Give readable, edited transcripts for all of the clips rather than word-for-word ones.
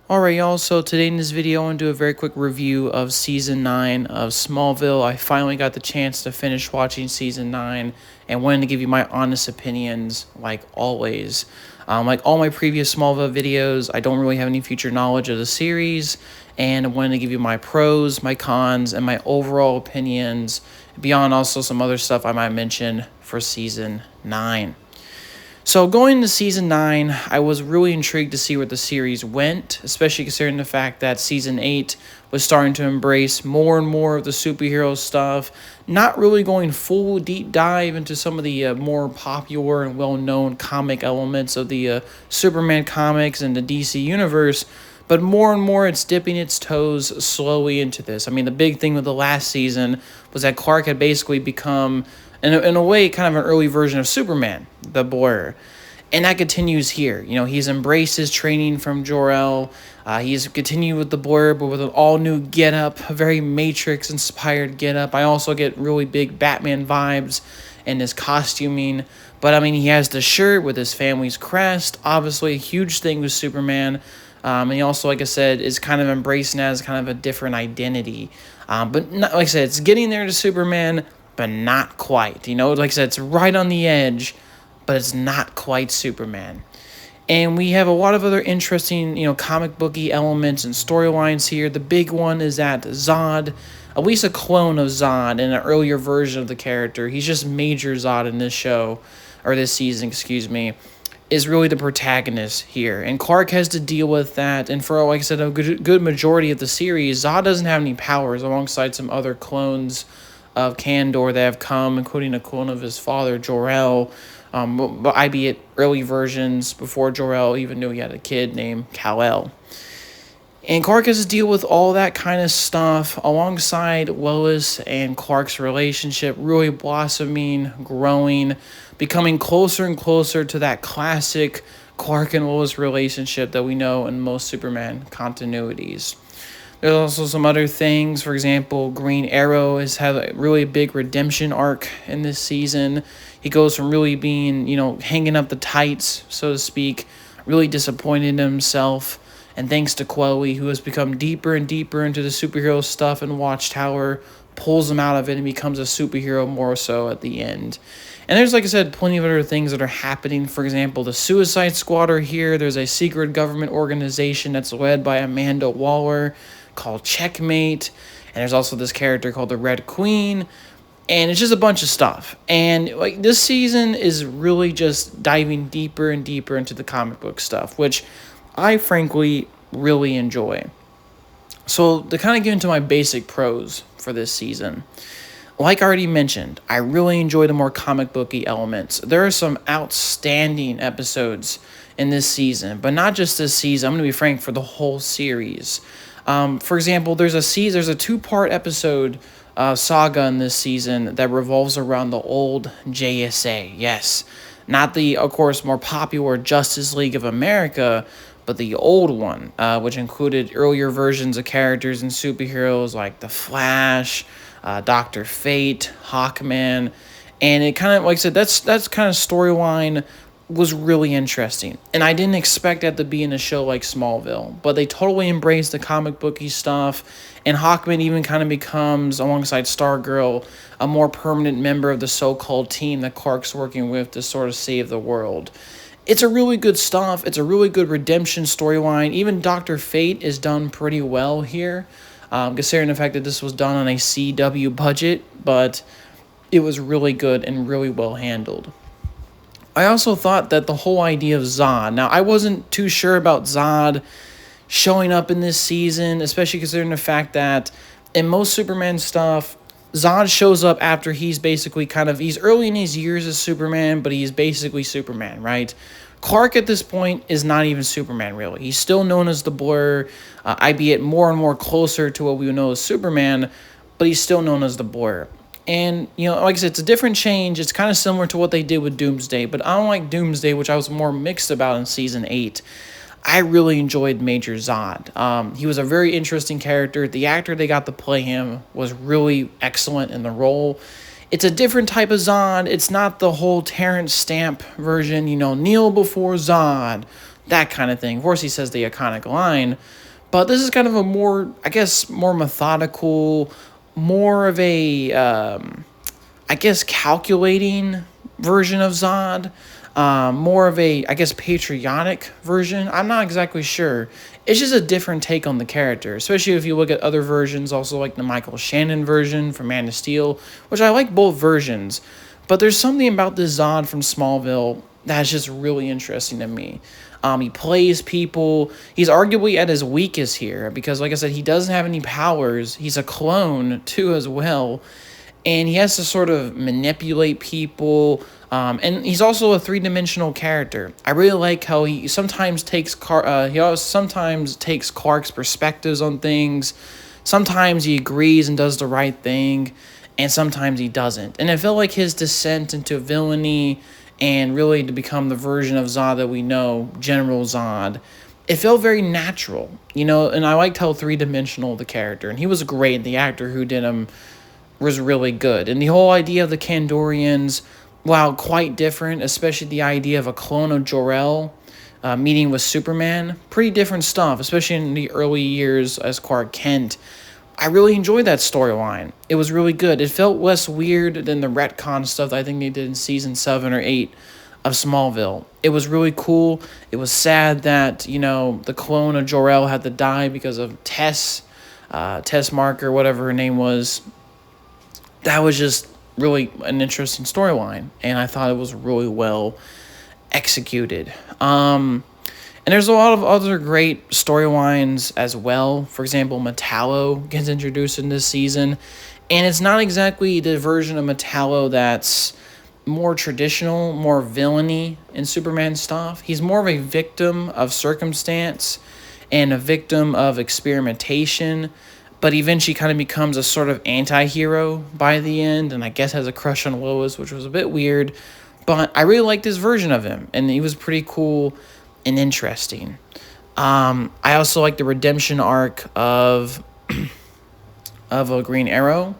Alright, y'all, so today in this video I want to do a very quick review of Season 9 of Smallville. I finally got the chance to finish watching Season 9 and wanted to give you my honest opinions, like always. Like all my previous Smallville videos, I don't really have any future knowledge of the series, and I wanted to give you my pros, my cons, and my overall opinions, beyond also some other stuff I might mention for Season 9. So going into Season 9, I was really intrigued to see where the series went, especially considering the fact that Season 8 was starting to embrace more and more of the superhero stuff, not really going full deep dive into some of the more popular and well-known comic elements of the Superman comics and the DC universe, but more and more it's dipping its toes slowly into this. I mean, the big thing with the last season was that Clark had basically become, in a way, kind of an early version of Superman, the Blur. And that continues here. You know, he's embraced his training from Jor-El. He's continued with the Blur, but with an all-new get-up, a very Matrix-inspired get-up. I also get really big Batman vibes in his costuming. But, I mean, he has the shirt with his family's crest. Obviously, a huge thing with Superman. And he also, like I said, is kind of embracing as kind of a different identity. But, not, like I said, it's getting there to Superman, but not quite. You know, like I said, it's right on the edge, but it's not quite Superman. And we have a lot of other interesting, comic booky elements and storylines here. The big one is that Zod, at least a clone of Zod in an earlier version of the character, he's just Major Zod in this show, or this season, excuse me, is really the protagonist here. And Clark has to deal with that. And for, like I said, a good majority of the series, Zod doesn't have any powers alongside some other clones of Kandor that have come, including a clone of his father, Jor-El, but albeit early versions before Jor-El even knew he had a kid named Kal-El. And Clark has to deal with all that kind of stuff alongside Lois and Clark's relationship really blossoming, growing, becoming closer and closer to that classic Clark and Lois relationship that we know in most Superman continuities. There's also some other things. For example, Green Arrow has had a really big redemption arc in this season. He goes from really being, hanging up the tights, so to speak, really disappointed in himself. And thanks to Chloe, who has become deeper and deeper into the superhero stuff in Watchtower, pulls him out of it and becomes a superhero more so at the end. And there's, like I said, plenty of other things that are happening. For example, the Suicide Squad are here. There's a secret government organization that's led by Amanda Waller called Checkmate, and there's also this character called the Red Queen, and it's just a bunch of stuff. And like this season is really just diving deeper and deeper into the comic book stuff, which I frankly really enjoy. So to kind of get into my basic pros for this season, like I already mentioned, I really enjoy the more comic booky elements. There are some outstanding episodes in this season, but not just this season. I'm going to be frank, for the whole series. For example, there's a two-part episode saga in this season that revolves around the old JSA. Yes, not the, of course, more popular Justice League of America, but the old one, which included earlier versions of characters and superheroes like The Flash, Dr. Fate, Hawkman, and it kind of, like I said, that's kind of storyline was really interesting. And I didn't expect that to be in a show like Smallville, but they totally embraced the comic booky stuff, and Hawkman even kind of becomes, alongside Stargirl, a more permanent member of the so-called team that Clark's working with to sort of save the world. It's a really good stuff. It's a really good redemption storyline. Even Dr. Fate is done pretty well here, considering the fact that this was done on a CW budget, but it was really good and really well handled. I also thought that the whole idea of Zod, now I wasn't too sure about Zod showing up in this season, especially considering the fact that in most Superman stuff, Zod shows up after he's basically he's early in his years as Superman, but he's basically Superman, right? Clark at this point is not even Superman, really. He's still known as the Blur, albeit more and more closer to what we know as Superman, but he's still known as the Blur. And, like I said, it's a different change. It's kind of similar to what they did with Doomsday. But unlike Doomsday, which I was more mixed about in Season 8, I really enjoyed Major Zod. He was a very interesting character. The actor they got to play him was really excellent in the role. It's a different type of Zod. It's not the whole Terrence Stamp version, kneel before Zod, that kind of thing. Of course, he says the iconic line, but this is kind of a more, I guess, more methodical, more of a, I guess, calculating version of Zod. More of a, I guess, patriotic version. I'm not exactly sure. It's just a different take on the character, especially if you look at other versions, also like the Michael Shannon version from Man of Steel, which I like both versions. But there's something about this Zod from Smallville that's just really interesting to me. He plays people. He's arguably at his weakest here because, like I said, he doesn't have any powers. He's a clone, too, as well. And he has to sort of manipulate people. And he's also a three-dimensional character. I really like how he sometimes takes sometimes takes Clark's perspectives on things. Sometimes he agrees and does the right thing, and sometimes he doesn't. And I felt like his descent into villainy and really to become the version of Zod that we know, General Zod, it felt very natural, and I liked how three-dimensional the character, and he was great. The actor who did him was really good. And the whole idea of the Kandorians, while quite different, especially the idea of a clone of Jor-El meeting with Superman, pretty different stuff, especially in the early years as Clark Kent. I really enjoyed that storyline. It was really good. It felt less weird than the retcon stuff that I think they did in season 7 or 8 of Smallville. It was really cool. It was sad that, the clone of Jor-El had to die because of Tess Marker, whatever her name was. That was just really an interesting storyline, and I thought it was really well executed. And there's a lot of other great storylines as well. For example, Metallo gets introduced in this season, and it's not exactly the version of Metallo that's more traditional, more villainy in Superman stuff. He's more of a victim of circumstance and a victim of experimentation, but eventually kind of becomes a sort of anti-hero by the end, and I guess has a crush on Lois, which was a bit weird. But I really liked this version of him, and he was pretty cool and interesting. I also like the redemption arc of a Green Arrow.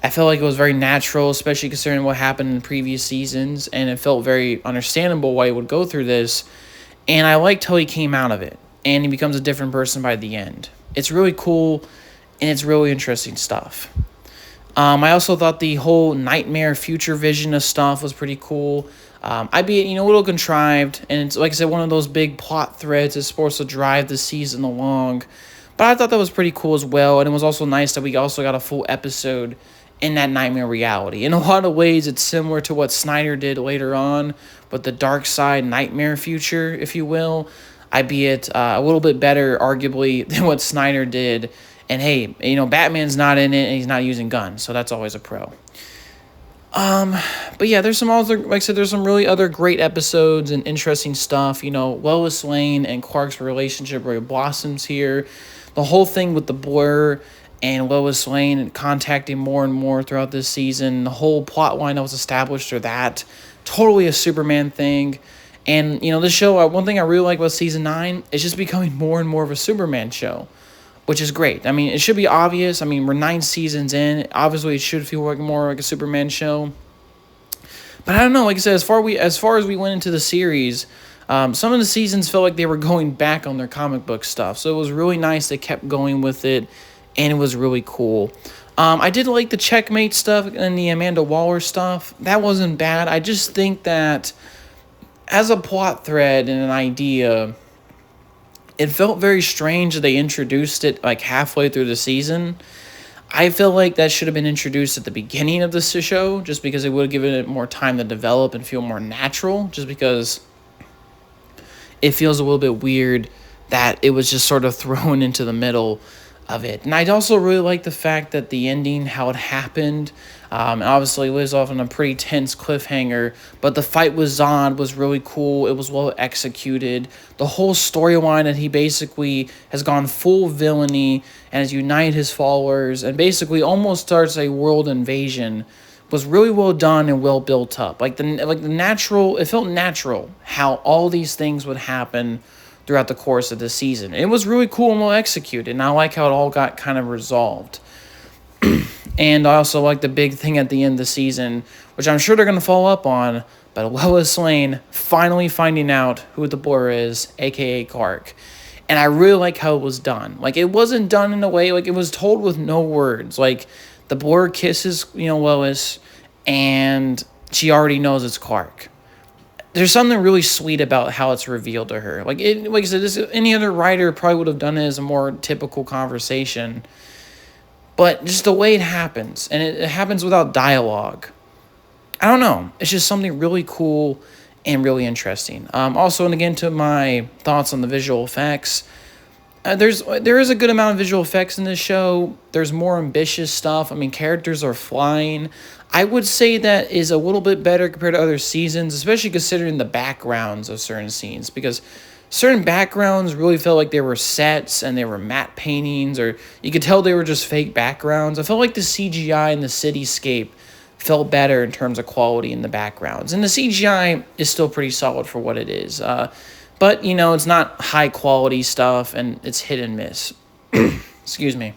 I felt like it was very natural, especially considering what happened in previous seasons, and it felt very understandable why he would go through this. And I liked how he came out of it, and he becomes a different person by the end. It's really cool, and it's really interesting stuff. I also thought the whole nightmare future vision of stuff was pretty cool. I'd be, a little contrived, and it's, like I said, one of those big plot threads is supposed to drive the season along. But I thought that was pretty cool as well, and it was also nice that we also got a full episode in that nightmare reality. In a lot of ways, it's similar to what Snyder did later on with the Dark Side nightmare future, if you will, albeit a little bit better, arguably, than what Snyder did. And hey, Batman's not in it, and he's not using guns, so that's always a pro. But yeah, there's some other, like I said, there's some really other great episodes and interesting stuff. Lois Lane and Clark's relationship really blossoms here. The whole thing with the Blur and Lois Lane contacting more and more throughout this season. The whole plot line that was established through that. Totally a Superman thing. And, this show, one thing I really like about season 9 is just becoming more and more of a Superman show, which is great. I mean, it should be obvious. I mean, we're 9 seasons in. Obviously, it should feel like more like a Superman show. But I don't know. Like I said, as far as we went into the series, some of the seasons felt like they were going back on their comic book stuff. So it was really nice they kept going with it, and it was really cool. I did like the Checkmate stuff and the Amanda Waller stuff. That wasn't bad. I just think that as a plot thread and an idea, it felt very strange that they introduced it like halfway through the season. I feel like that should have been introduced at the beginning of the show, just because it would have given it more time to develop and feel more natural, just because it feels a little bit weird that it was just sort of thrown into the middle of it. And I also really like the fact that the ending, how it happened, obviously lives off on a pretty tense cliffhanger, but the fight with Zod was really cool. It was well executed. The whole storyline that he basically has gone full villainy and has united his followers and basically almost starts a world invasion was really well done and well built up. It felt natural how all these things would happen throughout the course of the season. It was really cool and well executed, and I like how it all got kind of resolved. And I also like the big thing at the end of the season, which I'm sure they're going to follow up on, But Lois Lane finally finding out who the blur is, aka Clark. And I really like how it was done. Like, it wasn't done in a way, like, it was told with no words. Like, the blur kisses, Lois, and she already knows it's Clark. There's something really sweet about how it's revealed to her. Like I said, any other writer probably would have done it as a more typical conversation. But just the way it happens, and it happens without dialogue. I don't know. It's just something really cool and really interesting. Also, and again, to my thoughts on the visual effects, there is a good amount of visual effects in this show. There's more ambitious stuff. I mean, characters are flying. I would say that is a little bit better compared to other seasons, especially considering the backgrounds of certain scenes, because certain backgrounds really felt like they were sets and they were matte paintings, or you could tell they were just fake backgrounds. I felt like the CGI and the cityscape felt better in terms of quality in the backgrounds. And the CGI is still pretty solid for what it is. But, it's not high quality stuff, and it's hit and miss. Excuse me.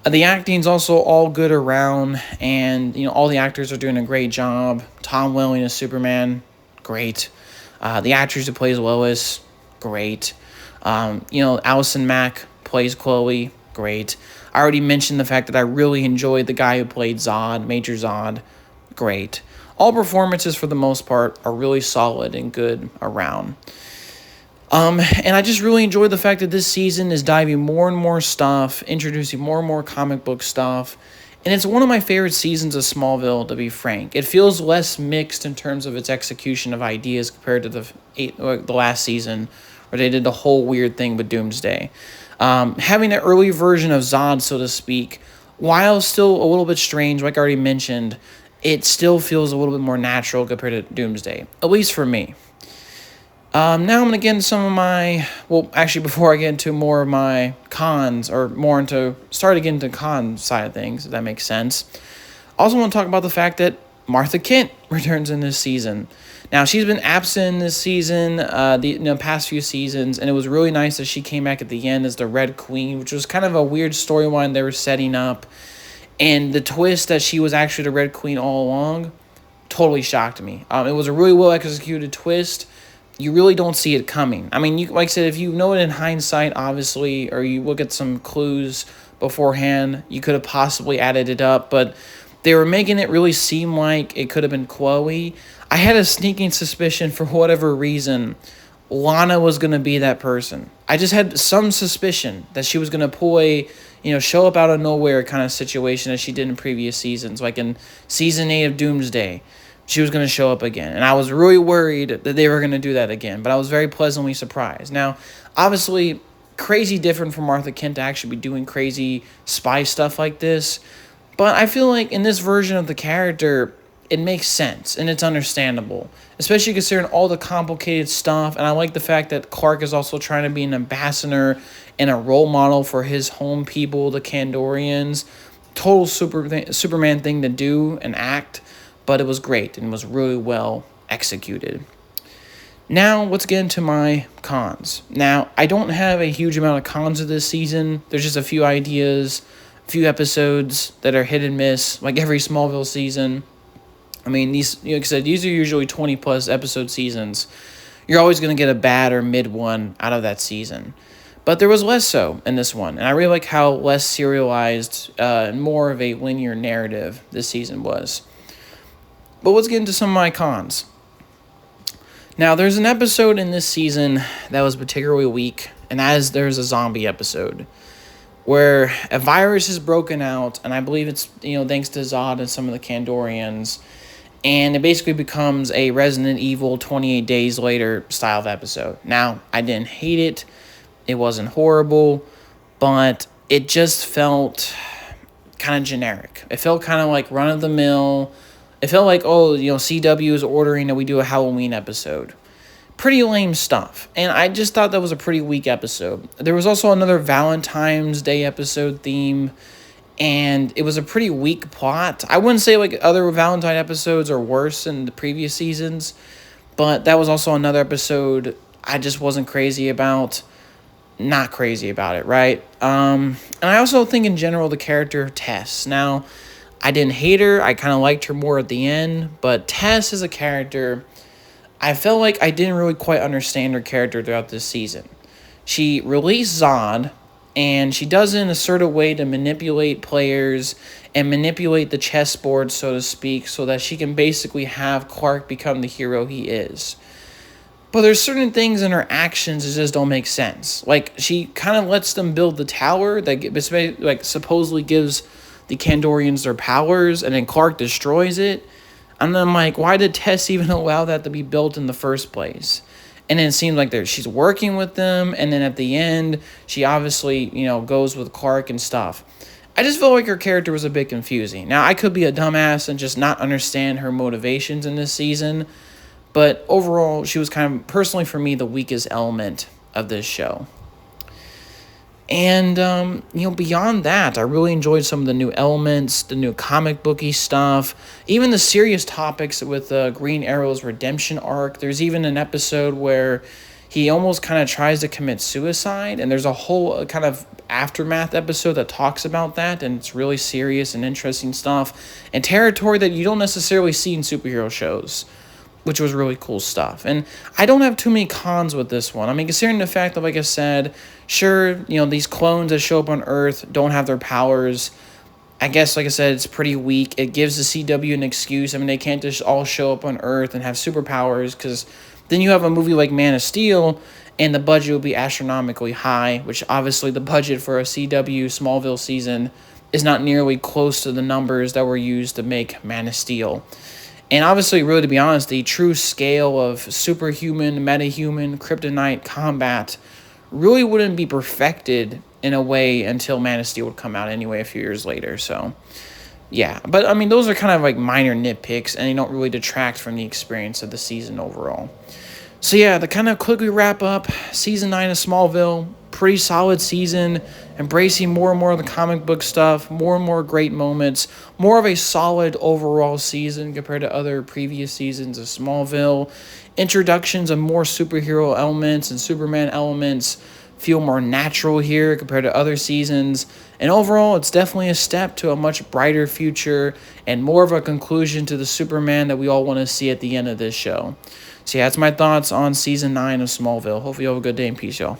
The acting's also all good around, and, all the actors are doing a great job. Tom Welling as Superman, great. The actress who plays Lois, great. Allison Mack plays Chloe, great. I already mentioned the fact that I really enjoyed the guy who played Zod, Major Zod, great. All performances, for the most part, are really solid and good around. And I just really enjoy the fact that this season is diving more and more stuff, introducing more and more comic book stuff. And it's one of my favorite seasons of Smallville, to be frank. It feels less mixed in terms of its execution of ideas compared to the last season, where they did the whole weird thing with Doomsday. Having an early version of Zod, so to speak, while still a little bit strange, like I already mentioned, it still feels a little bit more natural compared to Doomsday, at least for me. Now I'm going to get into some of my, before I get into more of my cons, or start to get into con side of things, if that makes sense. I also want to talk about the fact that Martha Kent returns in this season. Now, she's been absent in this season, the past few seasons, and it was really nice that she came back at the end as the Red Queen, which was kind of a weird storyline they were setting up. And the twist that she was actually the Red Queen all along totally shocked me. It was a really well-executed twist. You really don't see it coming. I mean, like I said, if you know it in hindsight, obviously, or you look at some clues beforehand, you could have possibly added it up, but they were making it really seem like it could have been Chloe. I had a sneaking suspicion, for whatever reason, Lana was going to be that person. I just had some suspicion that she was going to pull a, show up out of nowhere kind of situation as she did in previous seasons. Like in Season 8 of Doomsday, she was going to show up again. And I was really worried that they were going to do that again. But I was very pleasantly surprised. Now, obviously, crazy different from Martha Kent to actually be doing crazy spy stuff like this. But I feel like in this version of the character, it makes sense and it's understandable, especially considering all the complicated stuff. And I like the fact that Clark is also trying to be an ambassador and a role model for his home people, the Kandorians. Total Superman thing to do and act, but it was great and was really well executed. Now, let's get into my cons. Now, I don't have a huge amount of cons of this season. There's just a few ideas, a few episodes that are hit and miss, like every Smallville season. I mean, these, like I said, these are usually 20-plus episode seasons. You're always going to get a bad or mid one out of that season. But there was less so in this one. And I really like how less serialized and more of a linear narrative this season was. But let's get into some of my cons. Now, there's an episode in this season that was particularly weak, and that is there's a zombie episode where a virus is broken out, and I believe it's, thanks to Zod and some of the Kandorians, and it basically becomes a Resident Evil 28 Days Later style of episode. Now, I didn't hate it. It wasn't horrible, but it just felt kind of generic. It felt kind of like run-of-the-mill. It felt like, CW is ordering that we do a Halloween episode. Pretty lame stuff. And I just thought that was a pretty weak episode. There was also another Valentine's Day episode theme, and it was a pretty weak plot. I wouldn't say like other Valentine episodes are worse than the previous seasons, but that was also another episode I just wasn't crazy about. Not crazy about it, right? And I also think in general the character Tess. Now, I didn't hate her. I kind of liked her more at the end. But Tess as a character, I felt like I didn't really quite understand her character throughout this season. She released Zod, and she does it in a sort of way to manipulate players and manipulate the chessboard, so to speak, so that she can basically have Clark become the hero he is. But there's certain things in her actions that just don't make sense. Like, she kind of lets them build the tower that like supposedly gives the Kandorians their powers, and then Clark destroys it. And then I'm like, why did Tess even allow that to be built in the first place? And then it seems like she's working with them, and then at the end, she obviously, goes with Clark and stuff. I just felt like her character was a bit confusing. Now, I could be a dumbass and just not understand her motivations in this season, but overall, she was kind of, personally for me, the weakest element of this show. And, beyond that, I really enjoyed some of the new elements, the new comic booky stuff, even the serious topics with Green Arrow's redemption arc. There's even an episode where he almost kind of tries to commit suicide, and there's a whole kind of aftermath episode that talks about that, and it's really serious and interesting stuff, and territory that you don't necessarily see in superhero shows, which was really cool stuff. And I don't have too many cons with this one. I mean, considering the fact that, like I said, sure, these clones that show up on Earth don't have their powers. I guess, like I said, it's pretty weak. It gives the CW an excuse. I mean, they can't just all show up on Earth and have superpowers, because then you have a movie like Man of Steel, and the budget will be astronomically high, which obviously the budget for a CW Smallville season is not nearly close to the numbers that were used to make Man of Steel. And obviously, really, to be honest, the true scale of superhuman, metahuman, kryptonite combat really wouldn't be perfected in a way until Man of Steel would come out anyway a few years later. So, yeah. But, I mean, those are kind of like minor nitpicks, and they don't really detract from the experience of the season overall. So, yeah, to kind of quickly wrap up, Season 9 of Smallville, pretty solid season, embracing more and more of the comic book stuff, more and more great moments, more of a solid overall season compared to other previous seasons of Smallville. Introductions of more superhero elements and Superman elements feel more natural here compared to other seasons. And overall, it's definitely a step to a much brighter future and more of a conclusion to the Superman that we all want to see at the end of this show. So yeah, that's my thoughts on Season 9 of Smallville. Hopefully you have a good day and peace, y'all.